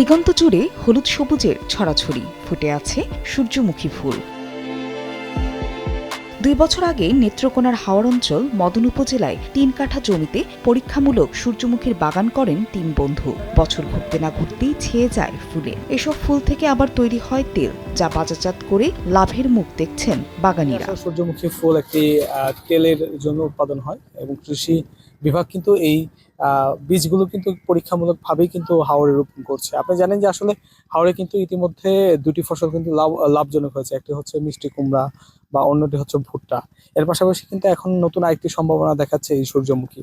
দিগন্ত জুড়ে হলুদ সবুজের ছড়াছড়ি, ফুটে আছে সূর্যমুখী ফুল। 2 বছর আগে নেত্রকোনার হাওর অঞ্চল মদন উপজেলায় 3 কাঠা জমিতে পরীক্ষামূলক সূর্যমুখীর বাগান করেন 3 বন্ধু। বছর ঘুরতে না ঘুরতেই ছেয়ে যায় ফুলে। এসব ফুল থেকে আবার তৈরি হয় তেল, যা বাজারজাত করে লাভের মুখ দেখছেন বাগানীরা। সূর্যমুখী ফুল একটি তেলের জন্য উৎপাদন হয় এবং কৃষি বিভাগ কিন্তু এই বীজগুলো কিন্তু পরীক্ষামূলকভাবেই কিন্তু হাওরে রোপণ করছে। আপনি জানেন যে আসলে হাওরে কিন্তু ইতিমধ্যে 2টি ফসল কিন্তু লাভজনক হয়েছে। একটি হচ্ছে মিষ্টি কুমড়া বা অন্যটি হচ্ছে ভুট্টা। এর পাশাপাশি কিন্তু এখন নতুন আরেকটি সম্ভাবনা দেখাচ্ছে এই সূর্যমুখী।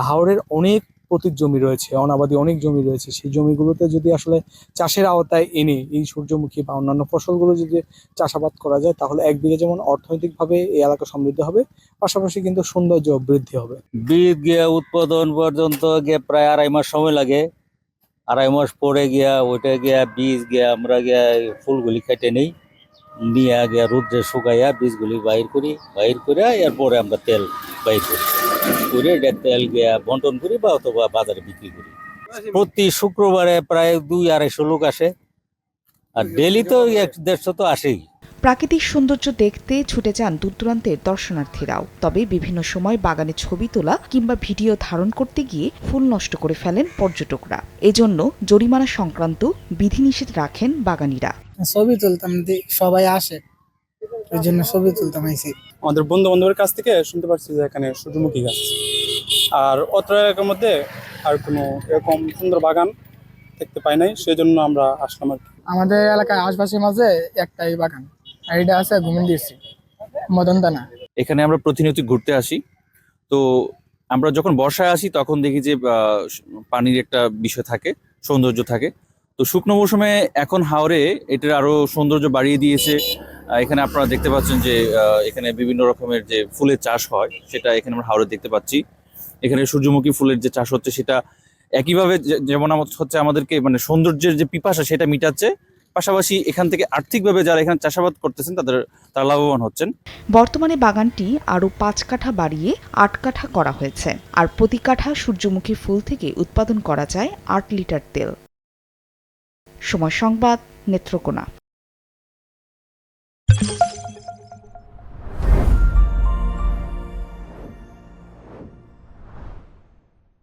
হাওরের অনেক পতিত জমি রয়েছে, অনাবাদি অনেক জমি রয়েছে। সেই জমিগুলোতে যদি আসলে চাষের আওতায় এনে এই সূর্যমুখী বা অন্যান্য ফসলগুলো যদি চাষাবাদ করা যায়, তাহলে একদিকে যেমন অর্থনৈতিকভাবে এই এলাকা সমৃদ্ধ হবে, পাশাপাশি কিন্তু সৌন্দর্য বৃদ্ধি হবে। বীজ গিয়া উৎপাদন পর্যন্ত গিয়ে প্রায় 2.5 মাস সময় লাগে। 2.5 মাস পরে গিয়া ওইটা গিয়া বীজ গিয়া আমরা গিয়া ফুলগুলি কেটে নেই, নিয়ে গিয়া রোদ্রে শুকাইয়া বীজগুলি বাইর করে এরপরে আমরা তেল বাইর করি, এটা তেল গিয়া বন্টন করি বা অথবা বাজারে বিক্রি করি। প্রতি শুক্রবারে প্রায় 200-250 লোক আসে, আর ডেলি তো 100-150 তো আসেই। প্রাকৃতিক সৌন্দর্য দেখতে ছুটে যান দূরদূরান্তের দর্শনার্থীরাও। তবে বিভিন্ন সময় বাগানে ছবি তোলা কিংবা ভিডিও ধারণ করতে গিয়ে ফুল নষ্ট করে ফেলেন পর্যটকরা। এজন্য জরিমানা সংক্রান্ত বিধিনিষেধ রাখেন বাগানীরা। ছবি তুলতাম, সবাই আসে, ওই জন্য ছবি তুলতাম আইছি। আমাদের বন্ধু বান্ধবের কাছ থেকে শুনতে পারছি যে এখানে সূর্যমুখী গাছ, আর অত্র এলাকার মধ্যে আর কোনো এরকম সুন্দর বাগান দেখতে পাই নাই, সেই জন্য আমরা আসলাম আর কি। আমাদের এলাকায় আশপাশের মাঝে একটাই বাগান, আর এটা আছে ঘুমিয়ে মদন দানা। এখানে আমরা প্রতিনিয়ত ঘুরতে আসি। তো আমরা যখন বর্ষায় আসি তখন দেখি যে পানির একটা বিষয় থাকে, সৌন্দর্য থাকে। তো শুকনো মৌসুমে এখন হাওরে এটার আরো সৌন্দর্য বাড়িয়ে দিয়েছে। এখানে আপনারা দেখতে পাচ্ছেন যে এখানে বিভিন্ন রকমের যে ফুলের চাষ হয়, সেটা এখানে আমরা হাওরে দেখতে পাচ্ছি। এখানে সূর্যমুখী ফুলের যে চাষ হচ্ছে, সেটা একইভাবে যেমন হচ্ছে আমাদেরকে মানে সৌন্দর্যের যে পিপাসা সেটা মিটাচ্ছে, পাশাপাশি এখান থেকে আর্থিকভাবে যারা এখানে চাষাবাদ করতেছেন তারা লাভবান হচ্ছেন। বর্তমানে বাগানটি আরও 5 কাঠা বাড়িয়ে 8 কাঠা করা হয়েছে, আর প্রতি কাঠা সূর্যমুখী ফুল থেকে উৎপাদন করা যায় 8 লিটার তেল। সময় সংবাদ, নেত্রকোনা।